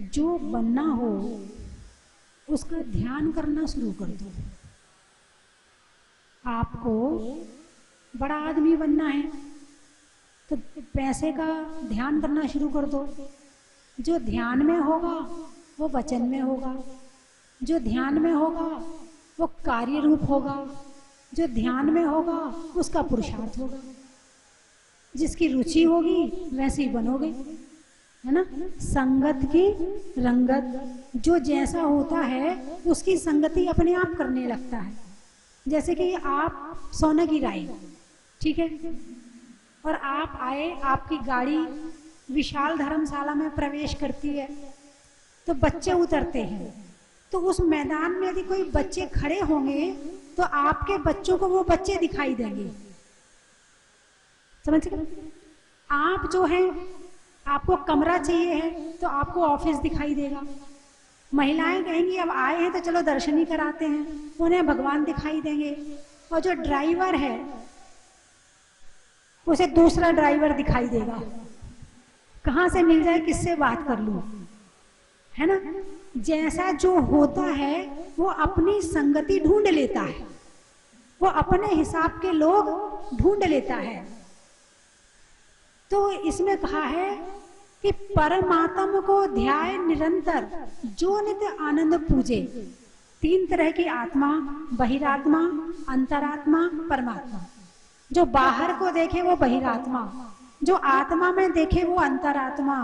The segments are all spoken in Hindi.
जो बनना हो उसका ध्यान करना शुरू कर दो। आपको बड़ा आदमी बनना है तो पैसे का ध्यान करना शुरू कर दो। जो ध्यान में होगा वो वचन में होगा, जो ध्यान में होगा वो कार्य रूप होगा, जो ध्यान में होगा उसका पुरुषार्थ होगा। जिसकी रुचि होगी वैसे ही बनोगे, है ना। संगत की रंगत, जो जैसा होता है उसकी संगति अपने आप करने लगता है। जैसे कि आप सोने की राय, ठीक है, और आप आए, आपकी गाड़ी विशाल धर्मशाला में प्रवेश करती है तो बच्चे उतरते हैं, तो उस मैदान में यदि कोई बच्चे खड़े होंगे तो आपके बच्चों को वो बच्चे दिखाई देंगे, समझ गए। आप जो हैं, आपको कमरा चाहिए है तो आपको ऑफिस दिखाई देगा। महिलाएं कहेंगी अब आए हैं तो चलो दर्शन ही कराते हैं, उन्हें भगवान दिखाई देंगे। और जो ड्राइवर है उसे दूसरा ड्राइवर दिखाई देगा, कहाँ से मिल जाए, किससे बात कर लूं, है ना। जैसा जो होता है वो अपनी संगति ढूंढ लेता है, वो अपने हिसाब के लोग ढूंढ लेता है। तो इसमें कहा है कि परमात्मा को ध्याय निरंतर, जो नित्य आनंद पूजे। तीन तरह की आत्मा, बहिरात्मा, अंतरात्मा, परमात्मा। जो बाहर को देखे वो बहिरात्मा, जो आत्मा में देखे वो अंतरात्मा,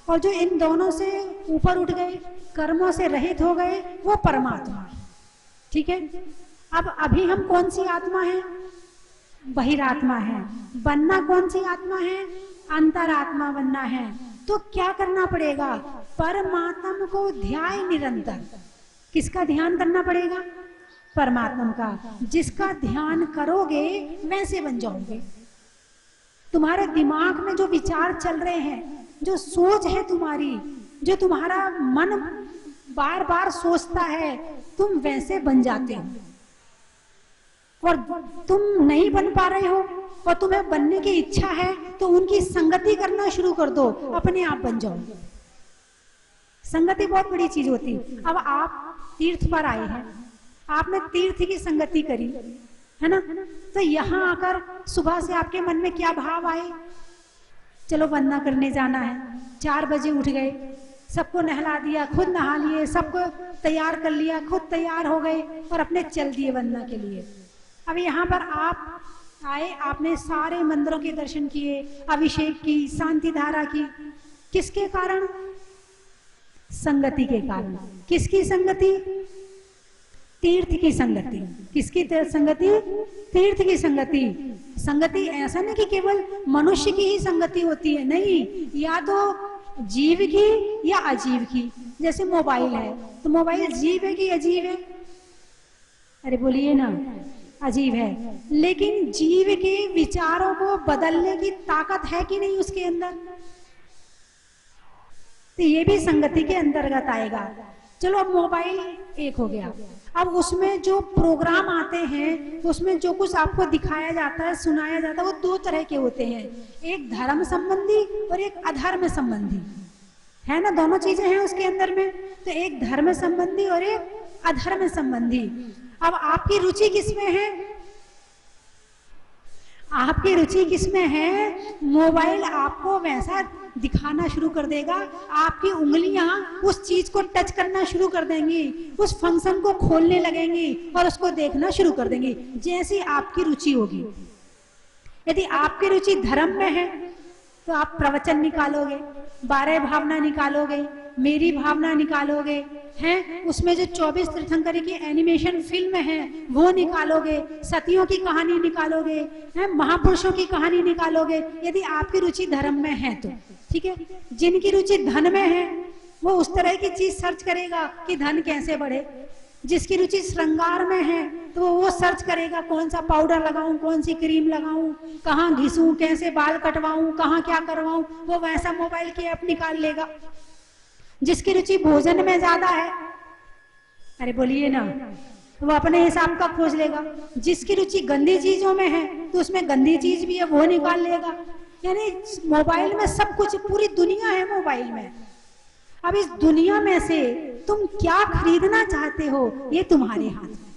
और जो इन दोनों से ऊपर उठ गए, कर्मों से रहित हो गए, वो परमात्मा, ठीक है। अब अभी हम कौन सी आत्मा है? बहिरात्मा है। बनना कौन सी आत्मा है? अंतरात्मा बनना है। तो क्या करना पड़ेगा? परमात्मा को ध्याय निरंतर। किसका ध्यान करना पड़ेगा? परमात्मा का। जिसका ध्यान करोगे वैसे बन जाओगे। तुम्हारे दिमाग में जो विचार चल रहे हैं, जो सोच है तुम्हारी, जो तुम्हारा मन बार बार सोचता है, तुम वैसे बन जाते हो। और तुम नहीं बन पा रहे हो और तुम्हें बनने की इच्छा है तो उनकी संगति करना शुरू कर दो, अपने आप बन जाओगे। संगति बहुत बड़ी चीज होती है। अब आप तीर्थ पर आए हैं, आपने तीर्थ की संगति करी, है ना। तो यहाँ आकर सुबह से आपके मन में क्या भाव आए? चलो वंदना करने जाना है। 4 बजे उठ गए, सबको नहला दिया, खुद नहा लिए, सबको तैयार कर लिया, खुद तैयार हो गए और अपने चल दिए वंदना के लिए। अब यहाँ पर आप आए, आपने सारे मंदिरों के दर्शन किए, अभिषेक की, शांति धारा की। किसके कारण? संगति के कारण। किसकी संगति? तीर्थ की संगति। किसकी संगति? तीर्थ की संगति। संगति ऐसा नहीं कि केवल मनुष्य की ही संगति होती है, नहीं, या तो जीव की या अजीव की। जैसे मोबाइल है तो मोबाइल जीव है कि अजीव है? अरे बोलिए ना, अजीब है। लेकिन जीव के विचारों को बदलने की ताकत है कि नहीं उसके अंदर? तो ये भी संगति के अंतर्गत आएगा। चलो अब मोबाइल एक हो गया, अब उसमें जो प्रोग्राम आते हैं, उसमें जो कुछ आपको दिखाया जाता है, सुनाया जाता है, वो 2 तरह के होते हैं, एक धर्म संबंधी और एक अधर्म संबंधी, है ना। दोनों चीजें हैं उसके अंदर में। तो एक धर्म संबंधी और एक अधर्म संबंधी। अब आपकी रुचि किसमें है? आपकी रुचि किसमें है? मोबाइल आपको वैसा दिखाना शुरू कर देगा, आपकी उंगलियां उस चीज को टच करना शुरू कर देंगी, उस फंक्शन को खोलने लगेंगी और उसको देखना शुरू कर देंगी, जैसी आपकी रुचि होगी। यदि आपकी रुचि धर्म में है तो आप प्रवचन निकालोगे, 12 भावना निकालोगे, मेरी भावना निकालोगे, हैं उसमें जो 24 तीर्थंकरी की एनिमेशन फिल्म है वो निकालोगे, सतियों की कहानी निकालोगे, हैं महापुरुषों की कहानी निकालोगे, यदि आपकी रुचि धर्म में है तो, ठीक है। जिनकी रुचि धन में है वो उस तरह की चीज सर्च करेगा कि धन कैसे बढ़े। जिसकी रुचि श्रृंगार में है तो वो सर्च करेगा कौन सा पाउडर लगाऊं, कौन सी क्रीम लगाऊं, कहाँ घिसूं, कैसे बाल कटवाऊं, कहाँ क्या करवाऊं, वो वैसा मोबाइल की ऐप निकाल लेगा। जिसकी रुचि भोजन में ज्यादा है, अरे बोलिए ना, वो अपने हिसाब का खोज लेगा। जिसकी रुचि गंदी चीजों में है तो उसमें गंदी चीज भी है वो निकाल लेगा। यानी मोबाइल में सब कुछ, पूरी दुनिया है मोबाइल में। अब इस दुनिया में से तुम क्या खरीदना चाहते हो ये तुम्हारे हाथ में।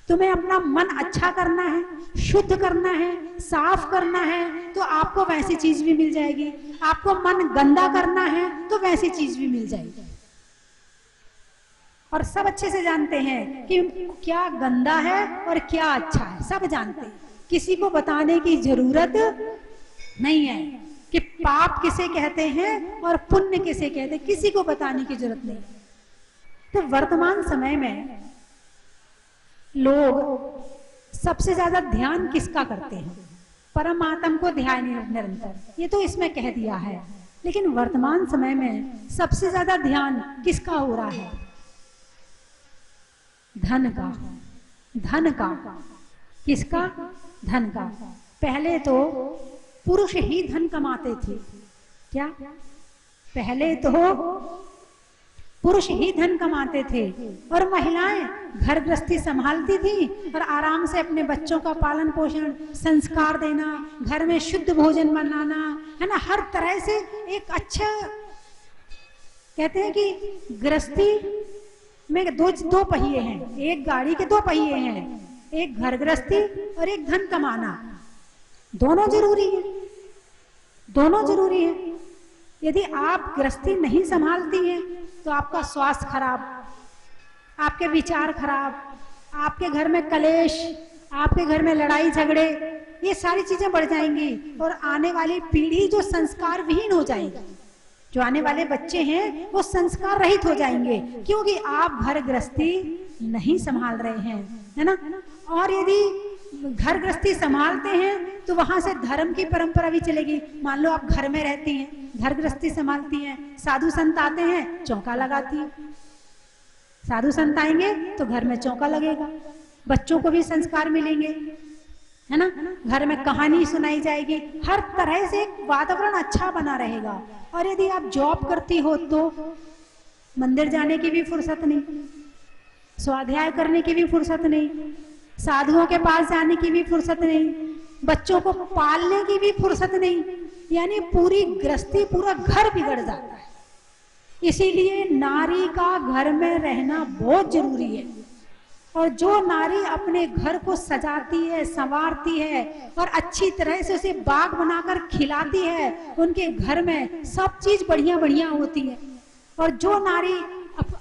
तुम्हें अपना मन अच्छा करना है, शुद्ध करना है, साफ करना है तो आपको वैसी चीज भी मिल जाएगी। आपको मन गंदा करना है तो वैसी चीज भी मिल जाएगी। और सब अच्छे से जानते हैं कि क्या गंदा है और क्या अच्छा है, सब जानते हैं। किसी को बताने की जरूरत नहीं है कि पाप किसे कहते हैं और पुण्य किसे कहते हैं, किसी को बताने की जरूरत नहीं। तो वर्तमान समय में लोग सबसे ज्यादा ध्यान किसका करते हैं? परमात्मा को ध्यान निरंतर, ये तो इसमें कह दिया है। लेकिन वर्तमान समय में सबसे ज्यादा ध्यान किसका हो रहा है? धन का। धन का किसका? धन का। पहले तो पुरुष ही धन कमाते थे। क्या? पहले तो पुरुष ही धन कमाते थे और महिलाएं घर गृहस्थी संभालती थी और आराम से अपने बच्चों का पालन पोषण, संस्कार देना, घर में शुद्ध भोजन बनाना, है ना, हर तरह से एक अच्छा, कहते हैं कि गृहस्थी में दो पहिए हैं, एक गाड़ी के दो पहिए हैं, एक घर गृहस्थी और एक धन कमाना। दोनों जरूरी है, दोनों जरूरी है। यदि आप गृहस्थी नहीं संभालती हैं तो आपका स्वास्थ्य खराब, आपके विचार खराब, आपके घर में कलेश, आपके घर में लड़ाई झगड़े, ये सारी चीजें बढ़ जाएंगी और आने वाली पीढ़ी जो संस्कार विहीन हो जाएगी, जो आने वाले बच्चे हैं वो संस्कार रहित हो जाएंगे, क्योंकि आप घर गृहस्थी नहीं संभाल रहे हैं, है ना। और यदि घर गृहस्थी संभालते हैं तो वहां से धर्म की परंपरा भी चलेगी। मान लो आप घर में रहती हैं, घर गृहस्थी संभालती हैं, साधु संत आते हैं, चौका लगाती है। साधु संत आएंगे तो घर में चौका लगेगा, बच्चों को भी संस्कार मिलेंगे, है ना। घर में कहानी सुनाई जाएगी, हर तरह से एक वातावरण अच्छा बना रहेगा। और यदि आप जॉब करती हो तो मंदिर जाने की भी फुर्सत नहीं, स्वाध्याय करने की भी फुर्सत नहीं, साधुओं के पास जाने की भी फुर्सत नहीं, बच्चों को पालने की भी फुर्सत नहीं। यानी पूरी गृहस्थी, पूरा घर बिगड़ जाता है। इसीलिए नारी का घर में रहना बहुत जरूरी है। और जो नारी अपने घर को सजाती है, संवारती है और अच्छी तरह से उसे बाग बनाकर खिलाती है, उनके घर में सब चीज बढ़िया बढ़िया होती है। और जो नारी,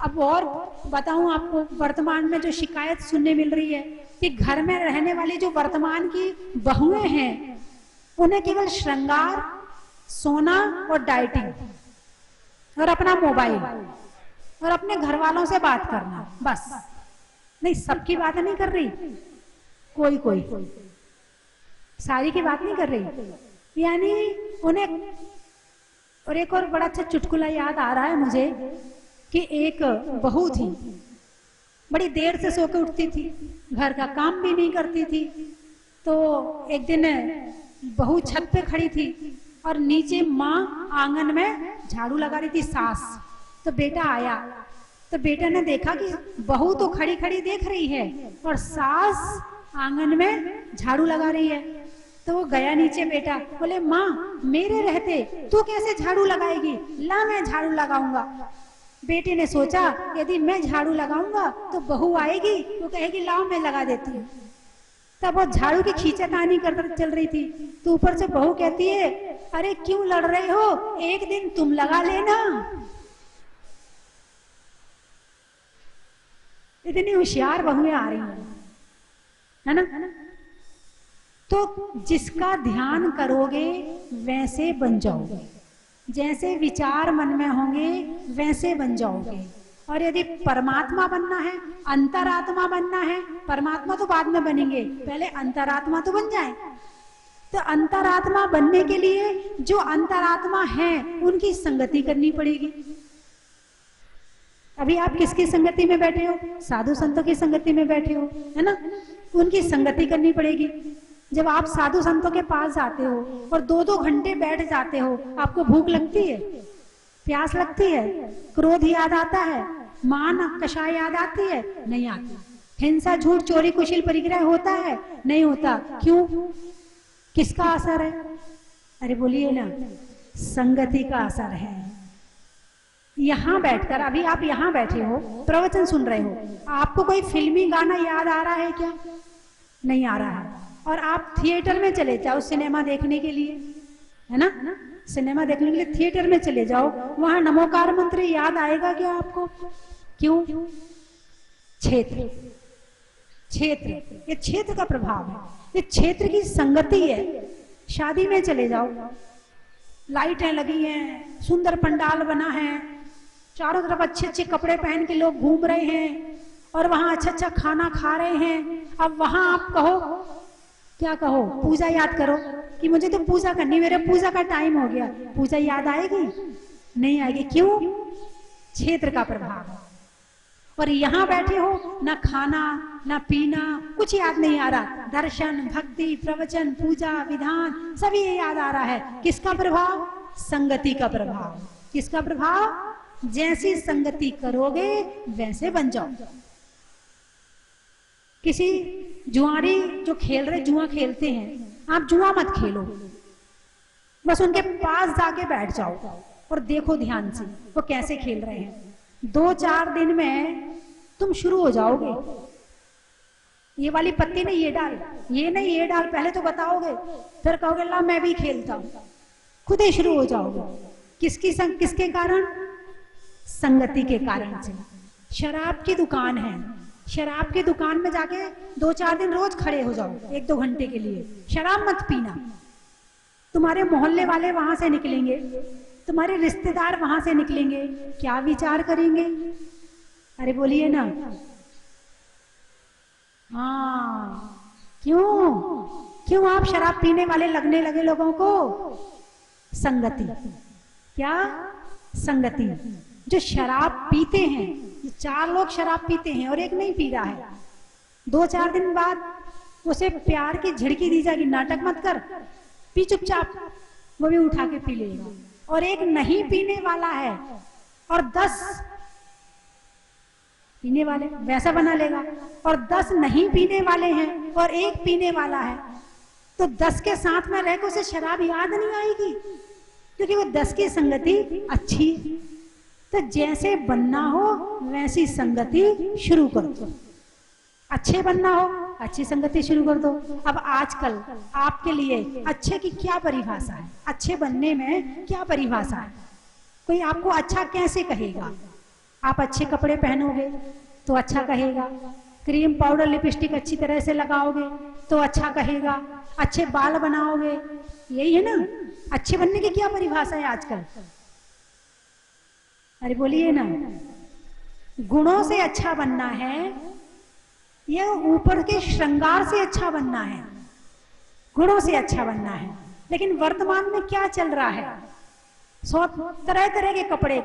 अब और बताऊं आपको, वर्तमान में जो शिकायत सुनने मिल रही है कि घर में रहने वाली जो वर्तमान की बहुएं हैं, उन्हें केवल श्रृंगार, सोना और डाइटिंग और अपना मोबाइल और अपने घर वालों से बात करना, बस। नहीं, सबकी बात नहीं कर रही, कोई कोई सारी की बात नहीं कर रही। यानी उन्हें, और एक और बड़ा अच्छा चुटकुला याद आ रहा है मुझे कि एक बहू थी, बड़ी देर से सो के उठती थी, घर का काम भी नहीं करती थी। तो एक दिन बहू छत पे खड़ी थी और नीचे माँ आंगन में झाड़ू लगा रही थी, सास। तो बेटा आया, तो बेटा ने देखा कि बहू तो खड़ी खड़ी देख रही है और सास आंगन में झाड़ू लगा रही है। तो वो गया नीचे, बेटा बोले, माँ मेरे रहते तू कैसे झाड़ू लगाएगी, ला मैं झाड़ू लगाऊंगा। बेटे ने सोचा यदि मैं झाड़ू लगाऊंगा तो बहू आएगी, तो कहेगी लाओ मैं लगा देती हूँ। तब वो झाड़ू की खींचातानी कर चल रही थी, तो ऊपर से बहू कहती है, अरे क्यों लड़ रहे हो, एक दिन तुम लगा लेना। इतनी होशियार बहुएं आ रही हैं, है ना। तो जिसका ध्यान करोगे वैसे बन जाओगे, जैसे विचार मन में होंगे वैसे बन जाओगे। और यदि परमात्मा बनना है, अंतरात्मा बनना है, परमात्मा तो बाद में बनेंगे, पहले अंतरात्मा तो बन जाए। तो अंतरात्मा बनने के लिए जो अंतरात्मा है उनकी संगति करनी पड़ेगी। अभी आप किसकी संगति में बैठे हो? साधु संतों की संगति में बैठे हो, है ना। उनकी संगति करनी पड़ेगी। जब आप साधु संतों के पास जाते हो और 2-2 घंटे बैठ जाते हो, आपको भूख लगती है, प्यास लगती है, क्रोध याद आता है, मान कषाय याद आती है? नहीं आती। हिंसा, झूठ, चोरी, कुशील, परिग्रह होता है? नहीं होता। क्यों? किसका असर है? अरे बोलिए ना, संगति का असर है। यहां बैठकर, अभी आप यहां बैठे हो, प्रवचन सुन रहे हो, आपको कोई फिल्मी गाना याद आ रहा है क्या? नहीं आ रहा है। और आप थिएटर में चले जाओ सिनेमा देखने के लिए, है ना, सिनेमा देखने के लिए थिएटर में चले जाओ, वहां नमोकार मंत्र याद आएगा क्या आपको? क्यों? क्षेत्र, क्षेत्र, ये क्षेत्र का प्रभाव है, ये क्षेत्र की संगति है। शादी में चले जाओ, लाइटें लगी हैं, सुंदर पंडाल बना है, चारों तरफ अच्छे अच्छे कपड़े पहन के लोग घूम रहे हैं और वहां अच्छा अच्छा खाना खा रहे हैं। अब वहां आप कहो, क्या कहो? पूजा याद करो कि मुझे तो पूजा करनी, मेरे पूजा का टाइम हो गया। पूजा याद आएगी? नहीं आएगी। क्यों? क्षेत्र का प्रभाव। और यहाँ बैठे हो, ना खाना ना पीना, कुछ याद नहीं आ रहा। दर्शन, भक्ति, प्रवचन, पूजा, विधान सभी ये याद आ रहा है। किसका प्रभाव? संगति का प्रभाव। किसका प्रभाव? जैसी संगति करोगे वैसे बन जाओ। किसी जुआरी जो खेल रहे, जुआ खेलते हैं, आप जुआ मत खेलो, बस उनके पास जाके बैठ जाओ और देखो ध्यान से वो कैसे खेल रहे हैं। 2-4 दिन में तुम शुरू हो जाओगे। ये वाली पत्ती नहीं ये डाल, ये नहीं ये डाल, पहले तो बताओगे, फिर कहोगे ला मैं भी खेलता हूं, खुद ही शुरू हो जाओगे। किसके कारण? संगति के कारण से। शराब की दुकान है, शराब की दुकान में जाके 2-4 दिन रोज खड़े हो जाओ, 1-2 घंटे के लिए। शराब मत पीना। तुम्हारे मोहल्ले वाले वहां से निकलेंगे, तुम्हारे रिश्तेदार वहां से निकलेंगे, क्या विचार करेंगे? अरे बोलिए ना। हाँ, क्यों आप शराब पीने वाले लगने लगे लोगों को? संगति। क्या? संगति। जो शराब पीते हैं, 4 लोग शराब पीते हैं और एक नहीं पी रहा है, 2-4 दिन बाद उसे प्यार की झिड़की दी जाएगी, नाटक मत कर, पी चुपचाप, वो भी उठा के पी लेगा। और एक नहीं पीने वाला है और 10 पीने वाले, वैसा बना लेगा। और 10 नहीं पीने वाले हैं और एक पीने वाला है, तो 10 के साथ में रहकर उसे शराब याद नहीं आएगी, क्योंकि वो 10 की संगति अच्छी। तो जैसे बनना हो वैसी संगति शुरू कर दो। अच्छे बनना हो, अच्छी संगति शुरू कर दो। अब आजकल आपके लिए अच्छे की क्या परिभाषा है? अच्छे बनने में क्या परिभाषा है? कोई आपको अच्छा कैसे कहेगा? आप अच्छे कपड़े पहनोगे तो अच्छा कहेगा, क्रीम पाउडर लिपस्टिक अच्छी तरह से लगाओगे तो अच्छा कहेगा, अच्छे बाल बनाओगे, यही है ना अच्छे बनने की क्या परिभाषा है आजकल? अरे बोलिए ना। गुणों से अच्छा बनना है या ऊपर के श्रृंगार से अच्छा बनना है? गुणों से अच्छा बनना है। लेकिन वर्तमान में क्या चल रहा है? 100 तरह तरह के कपड़े,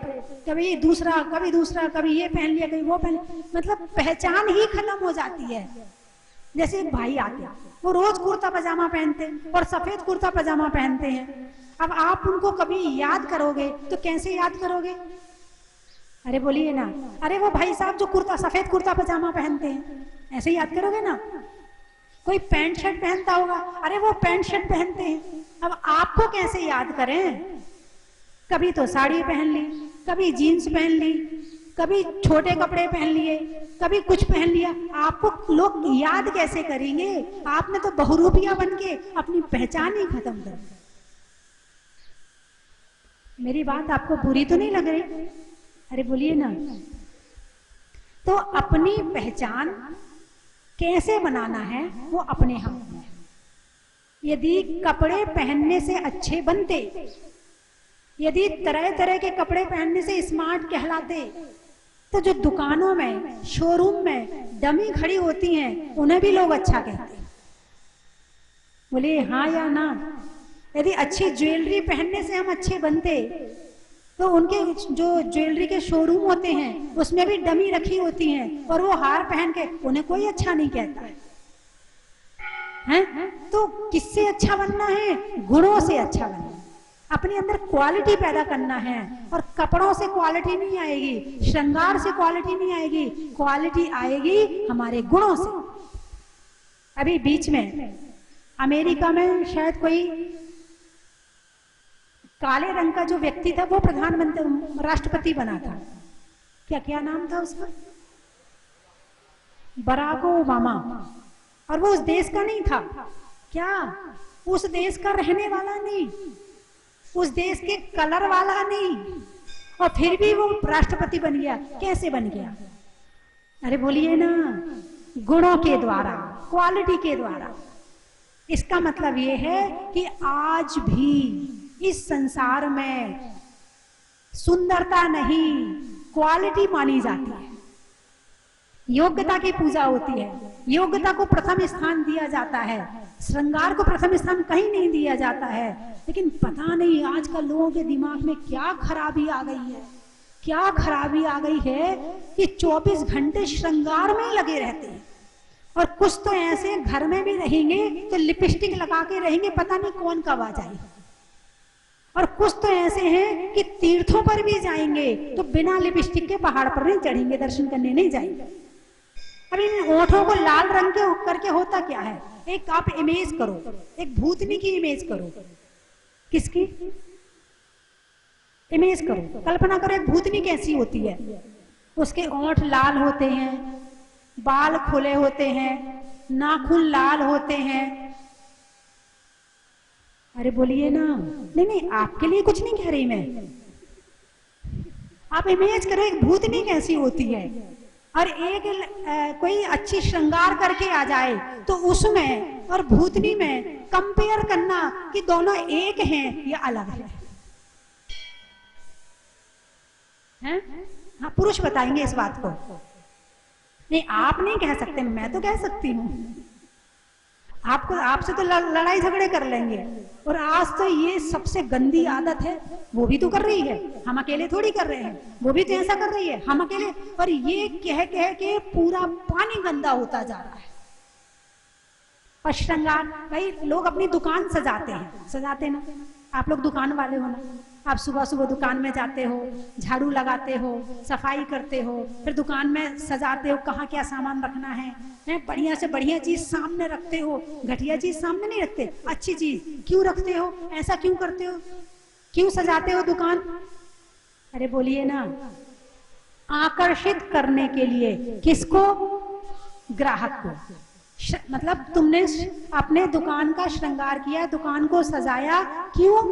कभी दूसरा, कभी ये पहन लिया, कभी वो पहन, मतलब पहचान ही खत्म हो जाती है। जैसे एक भाई आते हैं, वो रोज कुर्ता पजामा पहनते हैं और सफेद कुर्ता पजामा पहनते हैं। अब आप उनको कभी याद करोगे तो कैसे याद करोगे? अरे बोलिए ना। अरे वो भाई साहब जो सफेद कुर्ता पजामा पहनते हैं, ऐसे याद करोगे ना। कोई पैंट शर्ट पहनता होगा, अरे वो पैंट शर्ट पहनते हैं। अब आपको कैसे याद करें? कभी तो साड़ी पहन ली, कभी जीन्स पहन ली, कभी छोटे कपड़े पहन लिए, कभी कुछ पहन लिया। आपको लोग याद कैसे करेंगे? आपने तो बहुरूपिया बन के अपनी पहचान ही खत्म कर दी। मेरी बात आपको बुरी तो नहीं लग रही? अरे बोलिए ना। तो अपनी पहचान कैसे बनाना है वो अपने हाथ में। यदि कपड़े पहनने से अच्छे बनते, यदि तरह तरह के कपड़े पहनने से स्मार्ट कहलाते, तो जो दुकानों में, शोरूम में डमी खड़ी होती हैं उन्हें भी लोग अच्छा कहते। बोले हाँ या ना। यदि अच्छी ज्वेलरी पहनने से हम अच्छे बनते, तो उनके जो ज्वेलरी के शोरूम होते हैं उसमें भी डमी रखी होती हैं और वो हार पहन के उन्हें कोई अच्छा नहीं कहता है? तो किससे अच्छा बनना है? गुणों से अच्छा बनना है। अपने अंदर क्वालिटी पैदा करना है। और कपड़ों से क्वालिटी नहीं आएगी, श्रृंगार से क्वालिटी नहीं आएगी, क्वालिटी आएगी हमारे गुणों से। अभी बीच में अमेरिका में शायद कोई काले रंग का जो व्यक्ति था वो प्रधानमंत्री राष्ट्रपति बना था, क्या नाम था उसका, बराक ओबामा। और वो उस देश का नहीं था, क्या उस देश का रहने वाला नहीं, उस देश के कलर वाला नहीं, और फिर भी वो राष्ट्रपति बन गया। कैसे बन गया? अरे बोलिए ना, गुणों के द्वारा, क्वालिटी के द्वारा। इसका मतलब ये है कि आज भी इस संसार में सुंदरता नहीं, क्वालिटी मानी जाती है। योग्यता की पूजा होती है, योग्यता को प्रथम स्थान दिया जाता है, श्रृंगार को प्रथम स्थान कहीं नहीं दिया जाता है। लेकिन पता नहीं आजकल लोगों के दिमाग में क्या खराबी आ गई है, क्या खराबी आ गई है कि 24 घंटे श्रृंगार में लगे रहते हैं। और कुछ तो ऐसे घर में भी रहेंगे तो लिपस्टिक लगा के रहेंगे, पता नहीं कौन कब आ जाए। और कुछ तो ऐसे हैं कि तीर्थों पर भी जाएंगे तो बिना लिपस्टिक के पहाड़ पर नहीं चढ़ेंगे, दर्शन करने नहीं जाएंगे। अब इन ओठों को लाल रंग के करके होता क्या है? एक आप इमेज करो, एक भूतनी की इमेज करो। किसकी इमेज करो? कल्पना करो एक भूतनी कैसी होती है। उसके ओठ लाल होते हैं, बाल खुले होते हैं, नाखून लाल होते हैं। अरे बोलिए ना, नहीं नहीं आपके लिए कुछ नहीं कह रही मैं, आप इमेज करो एक भूतनी कैसी होती है। और एक कोई अच्छी श्रृंगार करके आ जाए तो उसमें और भूतनी में कंपेयर करना कि दोनों एक हैं या अलग हैं? हाँ, पुरुष बताएंगे इस बात को। नहीं, आप नहीं कह सकते, मैं तो कह सकती हूँ। आपको आपसे तो लड़ाई झगड़े कर लेंगे। और आज तो ये सबसे गंदी आदत है, वो भी तो कर रही है, हम अकेले थोड़ी कर रहे हैं, वो भी तो ऐसा कर रही है, हम अकेले। और ये कह कह के पूरा पानी गंदा होता जा रहा है। और श्रृंगार, भाई लोग अपनी दुकान सजाते हैं, सजाते ना, आप लोग दुकान वाले हो ना, आप सुबह सुबह दुकान में जाते हो, झाड़ू लगाते हो, सफाई करते हो, फिर दुकान में सजाते हो कहाँ क्या सामान रखना है, बढ़िया से बढ़िया चीज सामने रखते हो, घटिया चीज सामने नहीं रखते, अच्छी चीज क्यों रखते हो? ऐसा क्यों करते हो? क्यों सजाते हो दुकान? अरे बोलिए ना, आकर्षित करने के लिए। किसको? ग्राहक को। मतलब तुमने अपने दुकान का श्रृंगार किया, दुकान को सजाया, क्यों?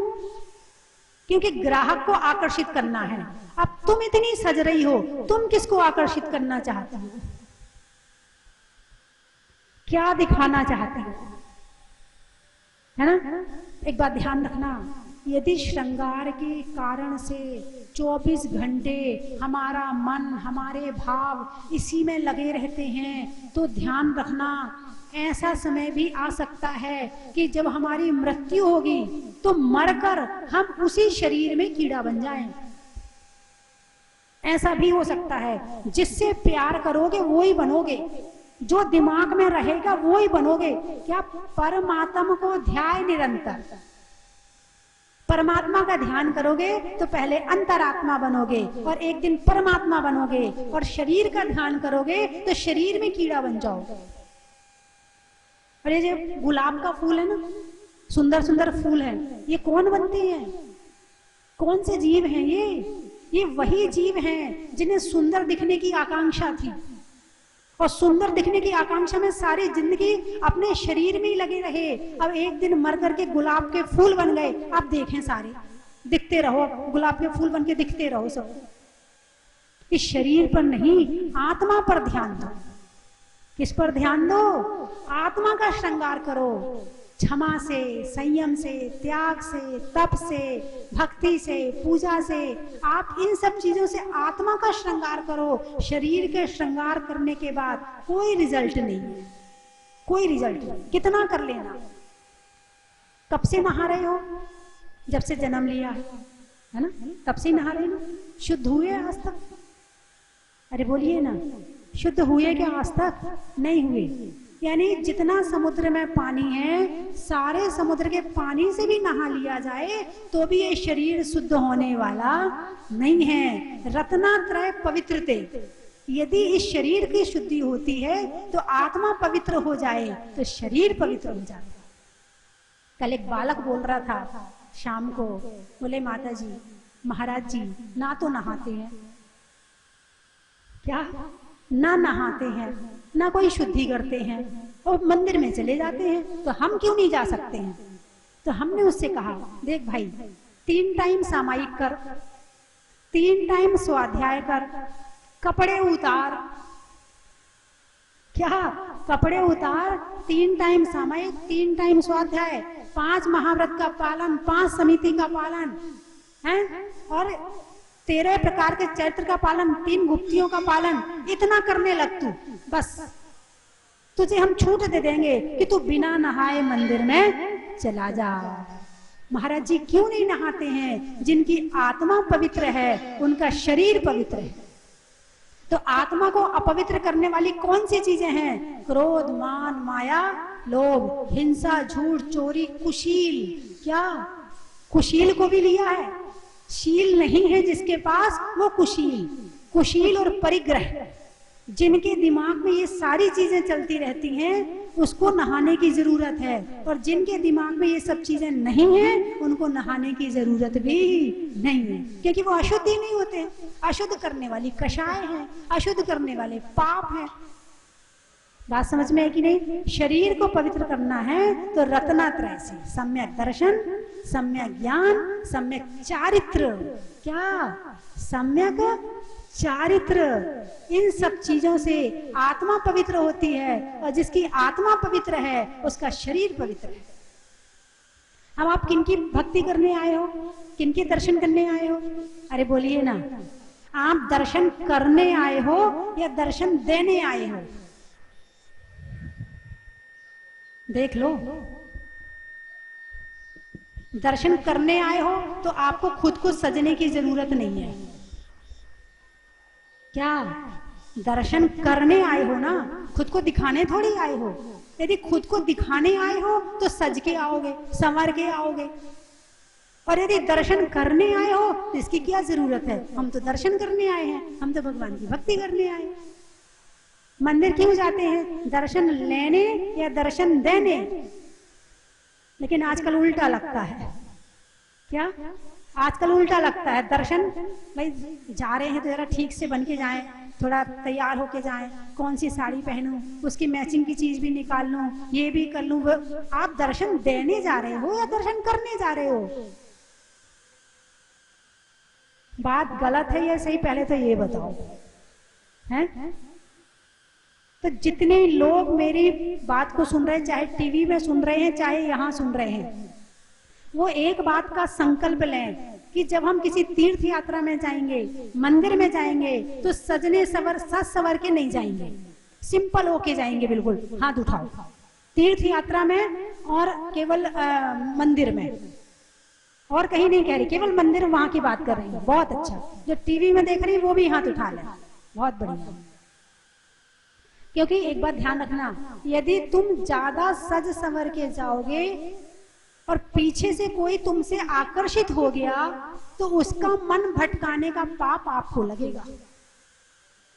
क्योंकि ग्राहक को आकर्षित करना है। अब तुम इतनी सज रही हो, तुम किसको आकर्षित करना चाहते हो? क्या दिखाना चाहते हो? है ना? एक बात ध्यान रखना, यदि श्रृंगार के कारण से 24 घंटे हमारा मन, हमारे भाव इसी में लगे रहते हैं, तो ध्यान रखना ऐसा समय भी आ सकता है कि जब हमारी मृत्यु होगी तो मरकर हम उसी शरीर में कीड़ा बन जाएं। ऐसा भी हो सकता है। जिससे प्यार करोगे वो ही बनोगे, जो दिमाग में रहेगा वो ही बनोगे। क्या? परमात्मा को ध्याय निरंतर। परमात्मा का ध्यान करोगे तो पहले अंतरात्मा बनोगे और एक दिन परमात्मा बनोगे। और शरीर का ध्यान करोगे तो शरीर में कीड़ा बन जाओगे। और ये जो गुलाब का फूल है ना, सुंदर सुंदर फूल है, ये कौन बनते हैं? कौन से जीव हैं ये वही जीव हैं जिन्हें सुंदर दिखने की आकांक्षा थी, और सुंदर दिखने की आकांक्षा में सारी जिंदगी अपने शरीर में ही लगे रहे। अब एक दिन मर करके गुलाब के फूल बन गए। आप देखें, सारे दिखते रहो, गुलाब के फूल बन के दिखते रहो सब। इस शरीर पर नहीं, आत्मा पर ध्यान दो। किस पर ध्यान दो? आत्मा का श्रृंगार करो। क्षमा से, संयम से, त्याग से, तप से, भक्ति से, पूजा से, आप इन सब चीजों से आत्मा का श्रृंगार करो। शरीर के श्रृंगार करने के बाद कोई रिजल्ट नहीं, कोई रिजल्ट नहीं। कितना कर लेना। कब से नहा रहे हो? जब से जन्म लिया है ना, तब से नहा रहे ना। शुद्ध हुए आज तक? अरे बोलिए ना, शुद्ध हुए क्या आज तक? नहीं हुए। यानी जितना समुद्र में पानी है, सारे समुद्र के पानी से भी नहा लिया जाए तो भी ये शरीर शुद्ध होने वाला नहीं है। रत्नात्रय पवित्रते, यदि इस शरीर की शुद्धि होती है तो आत्मा पवित्र हो जाए तो शरीर पवित्र हो जाए। कल एक बालक बोल रहा था शाम को, बोले माता जी, महाराज जी ना तो नहाते हैं, क्या ना नहाते हैं, ना कोई शुद्धि करते हैं और मंदिर में चले जाते हैं, तो हम क्यों नहीं जा सकते हैं? तो हमने उससे कहा, देख भाई, 3 टाइम सामायिक कर, 3 टाइम स्वाध्याय कर, कपड़े उतार, क्या कपड़े उतार, 3 टाइम सामायिक, 3 टाइम स्वाध्याय, 5 महाव्रत का पालन, 5 समिति का पालन है, और 13 प्रकार के चरित्र का पालन, 3 गुप्तियों का पालन, इतना करने लग तू, बस तुझे हम छूट दे देंगे कि तू बिना नहाए मंदिर में चला जा। महाराज जी क्यों नहीं नहाते हैं? जिनकी आत्मा पवित्र है उनका शरीर पवित्र है। तो आत्मा को अपवित्र करने वाली कौन सी चीजें हैं? क्रोध, मान, माया, लोभ, हिंसा, झूठ, चोरी, कुशील। क्या कुशील को भी लिया है? शील नहीं है जिसके पास वो कुशील। कुशील और परिग्रह, जिनके दिमाग में ये सारी चीजें चलती रहती हैं, उसको नहाने की जरूरत है, और जिनके दिमाग में ये सब चीजें नहीं है उनको नहाने की जरूरत भी नहीं है, क्योंकि वो अशुद्ध ही नहीं होते। अशुद्ध करने वाली कषाय है, अशुद्ध करने वाले पाप है। बात समझ में है कि नहीं? शरीर को पवित्र करना है तो रत्नात्रय से, सम्यक दर्शन, सम्यक ज्ञान, सम्यक चारित्र। क्या? सम्यक चारित्र। इन सब चीजों से आत्मा पवित्र होती है, और जिसकी आत्मा पवित्र है उसका शरीर पवित्र है। अब आप किनकी भक्ति करने आए हो, किनके दर्शन करने आए हो? अरे बोलिए ना, आप दर्शन करने आए हो या दर्शन देने आए हो? देख लो। दर्शन करने आए हो तो आपको खुद को सजने की जरूरत नहीं है। क्या? दर्शन करने आए हो ना, खुद को दिखाने थोड़ी आए हो। यदि खुद को दिखाने आए हो तो सज के आओगे, संवर के आओगे, और यदि दर्शन करने आए हो तो इसकी क्या जरूरत है? हम तो दर्शन करने आए हैं, हम तो भगवान की भक्ति करने आए हैं। मंदिर क्यों जाते हैं? दर्शन लेने या दर्शन देने। लेकिन आजकल उल्टा लगता है। क्या? आजकल उल्टा लगता है। दर्शन, भाई जा रहे हैं तो जरा ठीक से बन के जाएं, थोड़ा तैयार होके जाएं, कौन सी साड़ी पहनूं, उसकी मैचिंग की चीज भी निकाल लूं, ये भी कर लूं। आप दर्शन देने जा रहे हो या दर्शन करने जा रहे हो? बात गलत है या सही, पहले तो ये बताओ। हैं? तो जितने लोग मेरी बात को सुन रहे हैं, चाहे टीवी में सुन रहे हैं, चाहे यहाँ सुन रहे हैं, वो एक बात का संकल्प लें कि जब हम किसी तीर्थ यात्रा में जाएंगे, मंदिर में जाएंगे, तो सजने सवर के नहीं जाएंगे, सिंपल होके जाएंगे। बिल्कुल हाथ उठाओ। तीर्थ यात्रा में और केवल मंदिर में, और कहीं नहीं कह रही, केवल मंदिर वहां की बात कर रही हूँ। बहुत अच्छा। जो टीवी में देख रही है वो भी हाथ उठा ले, बहुत बढ़िया। क्योंकि एक बात ध्यान रखना, यदि तुम ज्यादा सज संवर के जाओगे और पीछे से कोई तुमसे आकर्षित हो गया तो उसका मन भटकाने का पाप आपको लगेगा।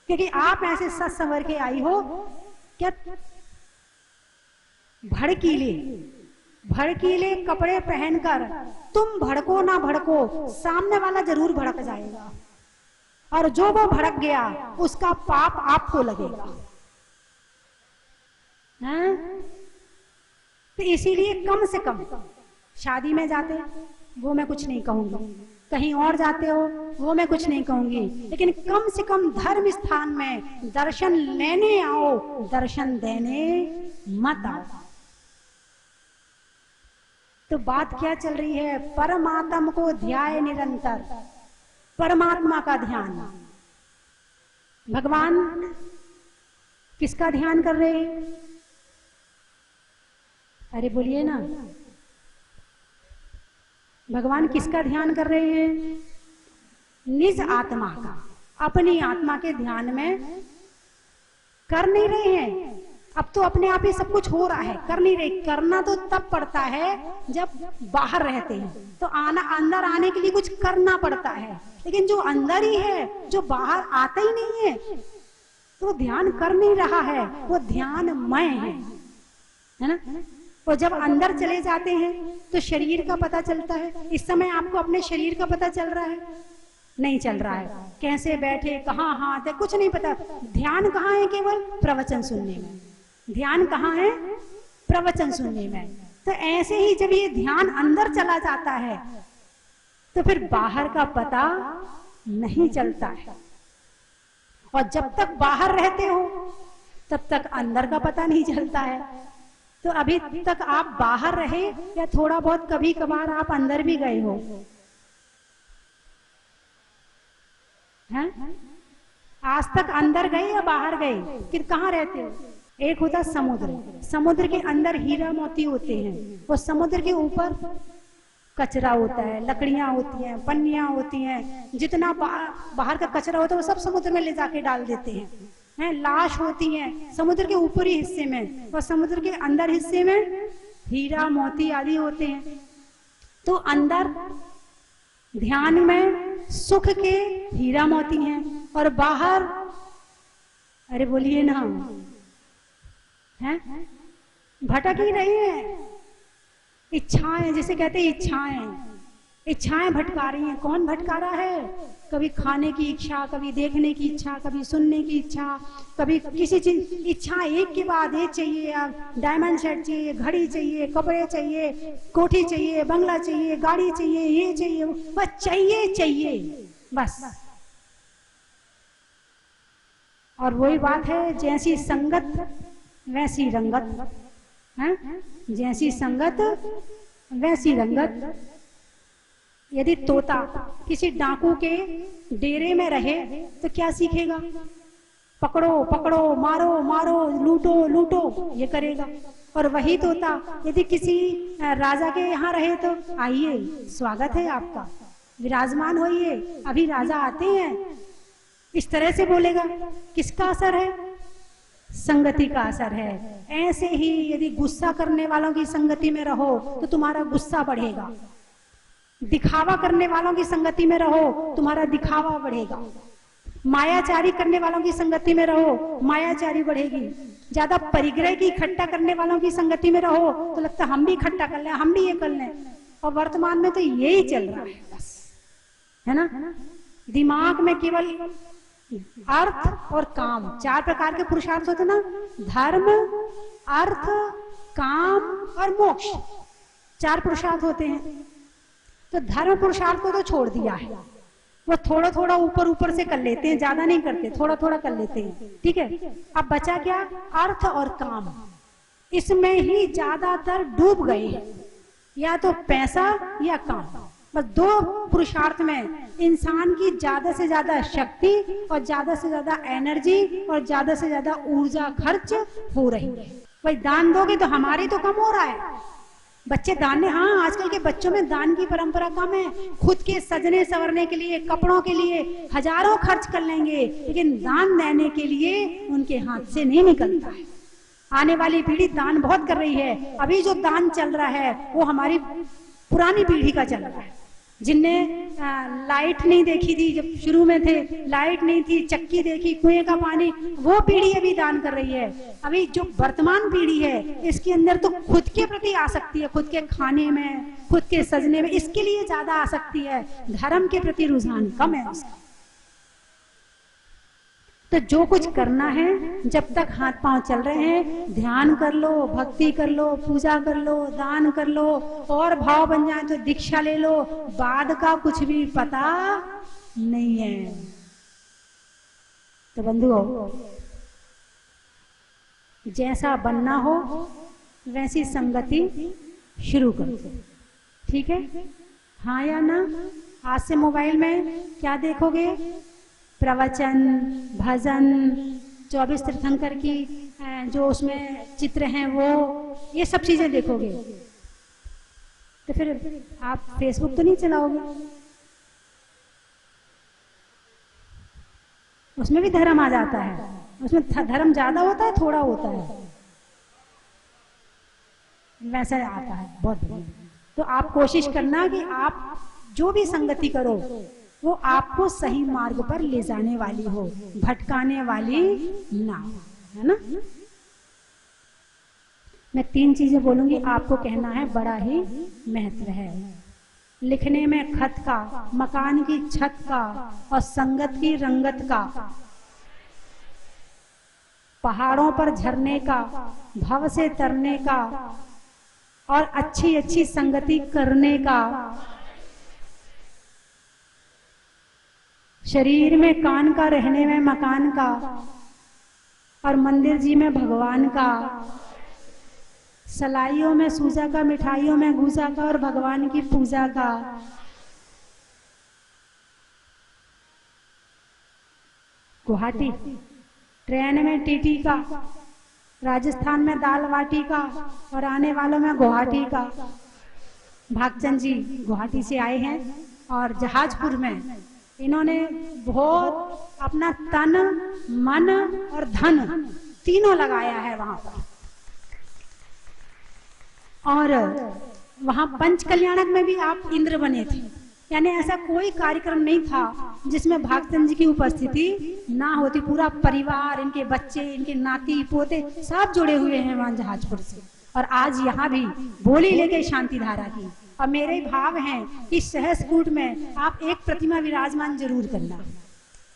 क्योंकि आप ऐसे सज संवर के आई हो, क्या भड़कीले कपड़े पहनकर तुम भड़को ना भड़को, सामने वाला जरूर भड़क जाएगा, और जो वो भड़क गया उसका पाप आपको लगेगा। हैं? तो इसीलिए कम से कम, शादी में जाते वो मैं कुछ नहीं कहूंगी, कहीं और जाते हो वो मैं कुछ नहीं कहूंगी, लेकिन कम से कम धर्म स्थान में दर्शन लेने आओ, दर्शन देने मत आओ। तो बात क्या चल रही है? परमात्मा को ध्याय निरंतर, परमात्मा का ध्यान। भगवान किसका ध्यान कर रहे हैं? अरे बोलिए ना, भगवान किसका ध्यान कर रहे हैं? निज आत्मा का, अपनी आत्मा के ध्यान में कर नहीं रहे हैं। अब तो अपने आप ही सब कुछ हो रहा है, कर नहीं रही। करना तो तब पड़ता है जब बाहर रहते हैं, तो अंदर आने के लिए कुछ करना पड़ता है। लेकिन जो अंदर ही है, जो बाहर आता ही नहीं है, तो ध्यान कर नहीं रहा है, वो ध्यानमय है ना। और जब अंदर चले जाते हैं तो शरीर का पता चलता है। इस समय आपको अपने शरीर का पता चल रहा है? नहीं चल रहा है। कैसे बैठे, कहाँ हाथ है, कुछ नहीं पता। ध्यान कहाँ है? केवल प्रवचन सुनने में। ध्यान कहाँ है? प्रवचन सुनने में। तो ऐसे ही जब ये ध्यान अंदर चला जाता है तो फिर बाहर का पता नहीं चलता है। और जब तक बाहर रहते हो तब तक अंदर का पता नहीं चलता है। तो अभी तक आप बाहर रहे या थोड़ा बहुत कभी कभार आप अंदर भी गए हो? हैं? आज तक अंदर गए या बाहर गए? कि कहाँ रहते हो? एक होता समुद्र, समुद्र के अंदर हीरा मोती होते हैं, वो समुद्र के ऊपर कचरा होता है, लकड़ियां होती हैं, पन्नियां होती हैं, जितना बाहर का कचरा होता है वो सब समुद्र में ले जाके डाल देते हैं। लाश होती है समुद्र के ऊपरी हिस्से में, और समुद्र के अंदर हिस्से में हीरा मोती आदि होते हैं। तो अंदर ध्यान में सुख के हीरा मोती हैं, और बाहर, अरे बोलिए ना, हैं भटक ही रही है। इच्छाएं, जिसे कहते हैं इच्छाएं भटका रही हैं। कौन भटका रहा है? कभी खाने की इच्छा, कभी देखने की इच्छा, कभी सुनने की इच्छा, कभी किसी चीज इच्छा, एक के बाद एक चाहिए। डायमंड सेट चाहिए, घड़ी चाहिए, कपड़े चाहिए, कोठी चाहिए, बंगला चाहिए, गाड़ी चाहिए, ये चाहिए, बस चाहिए बस। और वही बात है, जैसी संगत वैसी रंगत है, जैसी संगत वैसी रंगत। यदि तोता किसी डाकू के डेरे में रहे तो क्या सीखेगा? पकड़ो पकड़ो, मारो मारो, लूटो लूटो, ये करेगा। और वही तोता यदि किसी राजा के यहाँ रहे तो आइए, स्वागत है आपका, विराजमान होइए, अभी राजा आते हैं, इस तरह से बोलेगा। किसका असर है? संगति का असर है। ऐसे ही यदि गुस्सा करने वालों की संगति में रहो तो तुम्हारा गुस्सा बढ़ेगा। दिखावा करने वालों की संगति में रहो, तुम्हारा दिखावा बढ़ेगा। मायाचारी करने वालों की संगति में रहो, मायाचारी बढ़ेगी। ज्यादा परिग्रह की इकट्ठा करने वालों की संगति में रहो तो लगता हम भी इकट्ठा कर लें, हम भी ये कर लें। और वर्तमान में तो यही चल रहा है बस, है ना। दिमाग में केवल अर्थ और काम, चार प्रकार के पुरुषार्थ होते ना, धर्म, अर्थ, काम और मोक्ष, चार पुरुषार्थ होते हैं। तो धर्म पुरुषार्थ को तो छोड़ दिया है, वो थोड़ा थोड़ा ऊपर ऊपर से कर लेते हैं, ज्यादा नहीं करते, थोड़ा थोड़ा कर लेते हैं, ठीक है। अब बचा क्या? अर्थ और काम। इसमें ही ज्यादातर डूब गए हैं, या तो पैसा या काम। बस दो पुरुषार्थ में इंसान की ज्यादा से ज्यादा शक्ति और ज्यादा से ज्यादा एनर्जी और ज्यादा से ज्यादा ऊर्जा खर्च हो रही है। भाई दान दोगे तो हमारी तो कम हो रहा है। बच्चे दान, हाँ आजकल के बच्चों में दान की परंपरा कम है। खुद के सजने संवरने के लिए, कपड़ों के लिए हजारों खर्च कर लेंगे, लेकिन दान देने के लिए उनके हाथ से नहीं निकलता है। आने वाली पीढ़ी दान बहुत कर रही है। अभी जो दान चल रहा है वो हमारी पुरानी पीढ़ी का चल रहा है, जिनने लाइट नहीं देखी थी, जब शुरू में थे लाइट नहीं थी, चक्की देखी, कुएं का पानी, वो पीढ़ी अभी दान कर रही है। अभी जो वर्तमान पीढ़ी है इसके अंदर तो खुद के प्रति आसक्ति है, खुद के खाने में, खुद के सजने में, इसके लिए ज्यादा आसक्ति है। धर्म के प्रति रुझान कम है उसका। तो जो कुछ करना है, जब तक हाथ पांव चल रहे हैं, ध्यान कर लो, भक्ति कर लो, पूजा कर लो, दान कर लो, और भाव बन जाए तो दीक्षा ले लो। बाद का कुछ भी पता नहीं है। तो बंधुओं, जैसा बनना हो वैसी संगति शुरू कर दो, ठीक है। हाँ या ना? आज से मोबाइल में क्या देखोगे? प्रवचन, भजन, 24 तीर्थंकर की जो उसमें चित्र हैं वो, ये सब चीजें देखोगे। तो फिर आप फेसबुक तो नहीं चलाओगे, उसमें भी धर्म आ जाता है। उसमें धर्म ज्यादा होता है, थोड़ा होता है, वैसा आता है, बहुत बढ़िया। तो आप कोशिश करना कि आप जो भी संगति करो वो आपको सही मार्ग पर ले जाने वाली हो, भटकाने वाली ना हो, है ना। मैं 3 चीजें बोलूंगी, आपको कहना है, बड़ा ही महत्व है। लिखने में खत का, मकान की छत का और संगत की रंगत का, पहाड़ों पर झरने का, भव से तरने का और अच्छी अच्छी संगति करने का, शरीर में कान का, रहने में मकान का और मंदिर जी में भगवान का, सलाइयों में सूजा का, मिठाइयों में गूजा का और भगवान की पूजा का। गुवाहाटी ट्रेन में टीटी का, राजस्थान में दाल बाटी का और आने वालों में गुवाहाटी का। भागचंद जी गुवाहाटी से आए हैं और जहाजपुर में इन्होंने बहुत अपना तन, मन और धन तीनों लगाया है वहां पर। और वहां पंच कल्याणक में भी आप इंद्र बने थे, यानी ऐसा कोई कार्यक्रम नहीं था जिसमें भागचंद जी की उपस्थिति ना होती। पूरा परिवार, इनके बच्चे, इनके नाती पोते सब जुड़े हुए हैं वहां जहाजपुर से। और आज यहाँ भी बोली लेके शांति धारा की। और मेरे भाव हैं कि सहस्त्रकूट में आप एक प्रतिमा विराजमान जरूर करना,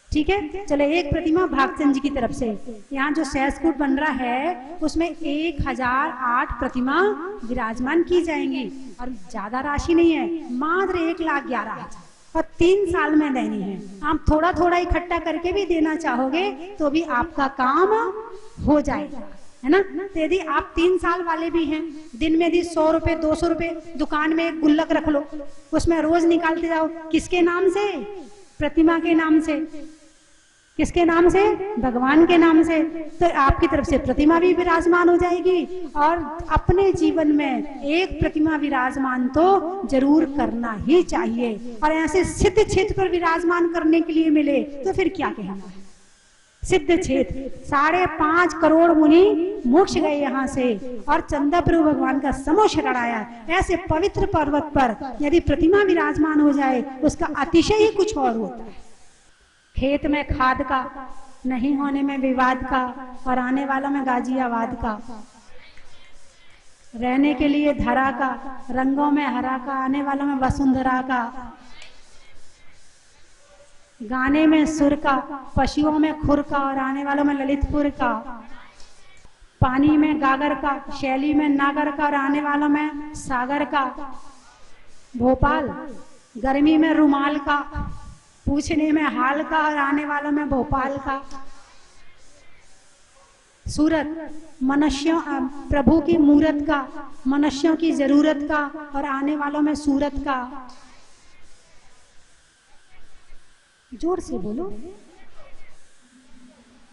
ठीक है। चलो, एक प्रतिमा भागचंद जी की तरफ से। यहाँ जो सहस्त्रकूट बन रहा है उसमें 1008 प्रतिमा विराजमान की जाएंगी और ज्यादा राशि नहीं है, मात्र 1,11,000 और 3 साल में देनी है। आप थोड़ा थोड़ा इकट्ठा करके भी देना चाहोगे तो भी आपका काम हो जाएगा, है ना। तो यदि आप 3 साल वाले भी हैं, दिन में यदि 100 रुपए 200 रुपए दुकान में एक गुल्लक रख लो, उसमें रोज निकालते जाओ। किसके नाम से? प्रतिमा के नाम से। किसके नाम से? भगवान के नाम से। तो आपकी तरफ से प्रतिमा भी विराजमान हो जाएगी और अपने जीवन में एक प्रतिमा विराजमान तो जरूर करना ही चाहिए। और ऐसे सिद्ध क्षेत्र पर विराजमान करने के लिए मिले तो फिर क्या कहना है। सिद्ध क्षेत्र 5.5 करोड़ मुनि मोक्ष गए यहाँ से और चंदा प्रभु भगवान का समो शरण आया। ऐसे पवित्र पर्वत पर यदि प्रतिमा विराजमान हो जाए उसका अतिशय ही कुछ और होता है। खेत में खाद का, नहीं होने में विवाद का और आने वालों में गाजियाबाद का। रहने के लिए धरा का, रंगों में हरा का, आने वालों में वसुंधरा का। गाने में सुर का, पशुओं में खुर का और आने वालों में ललितपुर का। पानी में गागर का, शैली में नागर का और आने वालों में सागर का। भोपाल गर्मी में रुमाल का, पूछने में हाल का और आने वालों में भोपाल का। सूरत मनुष्यों, प्रभु की मूरत का, मनुष्यों की जरूरत का और आने वालों में सूरत का। जोर से बोलो।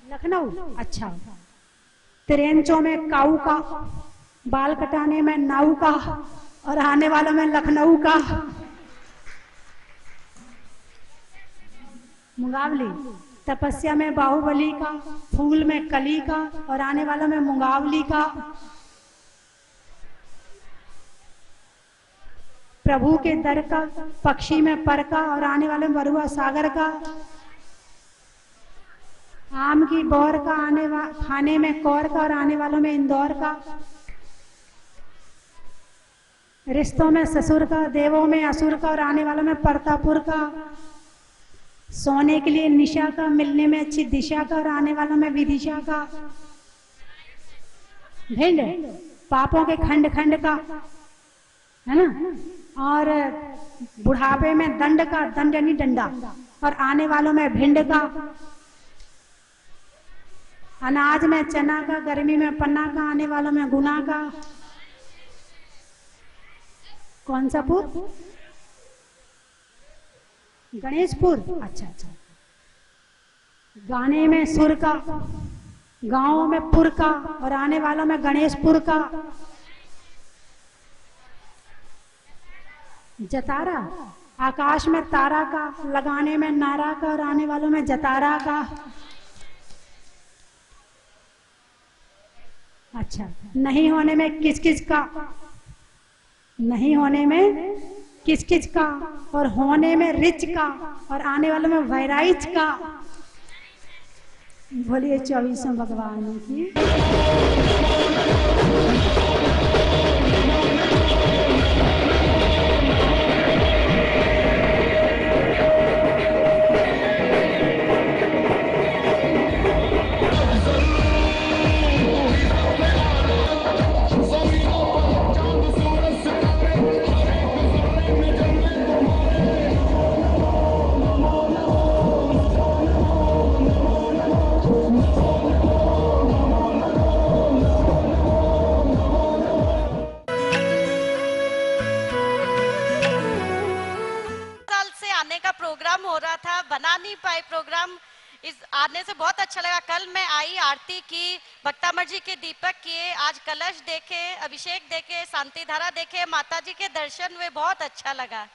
लखनऊ, अच्छा। त्रियंचों में काऊ का, बाल कटाने में नाऊ का और आने वालों में लखनऊ का। मुंगावली तपस्या में बाहुबली का, फूल में कली का और आने वालों में मुंगावली का। प्रभु के दर का, पक्षी में पर का और आने वाले में बरुआ सागर का। आम की बौर का, खाने में कौर का और आने वालों में इंदौर का। रिश्तों में ससुर का, देवों में असुर का और आने वालों में परतापुर का। सोने के लिए निशा का, मिलने में अच्छी दिशा का और आने वालों में विदिशा का। भिंड पापों के खंड खंड का, है ना। और बुढ़ापे में दंड का, दंड यानी डंडा और आने वालों में भिंड का। अनाज में चना का, गर्मी में पन्ना का, आने वालों में गुना का। कौन सा पुर? गणेशपुर, अच्छा अच्छा। गाने में सुर का, गांव में पुर का और आने वालों में गणेशपुर का। जतारा आकाश में तारा का, लगाने में नारा का और आने वालों में जतारा का। अच्छा, नहीं होने में किच किच का, नहीं होने में किच किच का, और होने में रिच का, और आने वाले में वैराइच का। बोलिए 24वें भगवान की। प्रोग्राम हो रहा था, बना नहीं पाए प्रोग्राम। इस आने से बहुत अच्छा लगा। कल मैं आई, आरती की, भक्तामर जी के दीपक किए, आज कलश देखे, अभिषेक देखे, शांति धारा देखे, माता जी के दर्शन हुए, बहुत अच्छा लगा।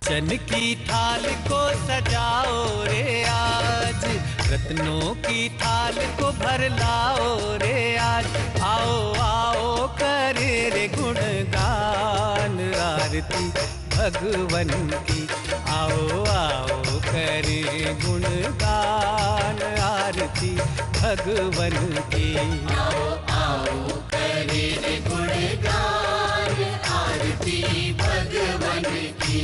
चन की थाल को सजाओ रे आज, रत्नों की थाल को भर लाओ रे आज। आओ आओ करे रे गुणगान आरती भगवन की। आओ आओ करे गुणगान आरती भगवन की। आओ आओ करे रे गुणगान आरती भगवन की।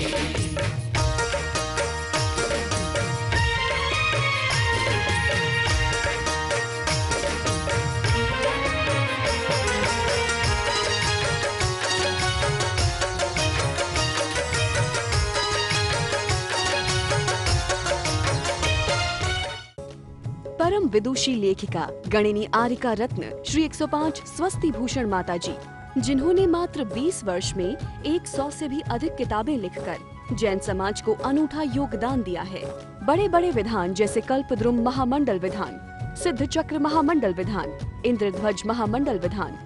परम विदुषी लेखिका गणिनी आरिका रत्न श्री 105 स्वस्ति भूषण माता जी, जिन्होंने मात्र 20 वर्ष में 100 से भी अधिक किताबें लिखकर जैन समाज को अनूठा योगदान दिया है। बड़े बड़े विधान जैसे कल्पद्रुम महामंडल विधान, सिद्ध चक्र महामंडल विधान, इंद्रध्वज महामंडल विधान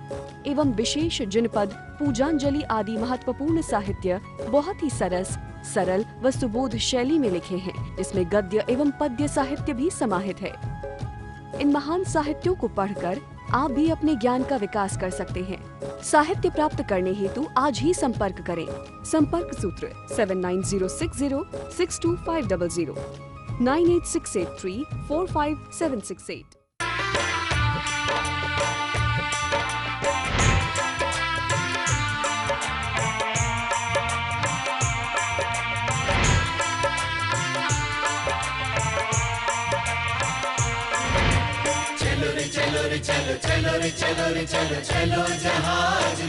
एवं विशेष जिनपद, पूजांजलि आदि महत्वपूर्ण साहित्य बहुत ही सरल व सुबोध शैली में लिखे हैं, जिसमें गद्य एवं पद्य साहित्य भी समाहित है। इन महान साहित्यों को पढ़कर आप भी अपने ज्ञान का विकास कर सकते हैं। साहित्य प्राप्त करने हेतु आज ही संपर्क करें। संपर्क सूत्र 7906062500 9868345768। चलो रे चलो चलो चलो रे चलो चलो जहाज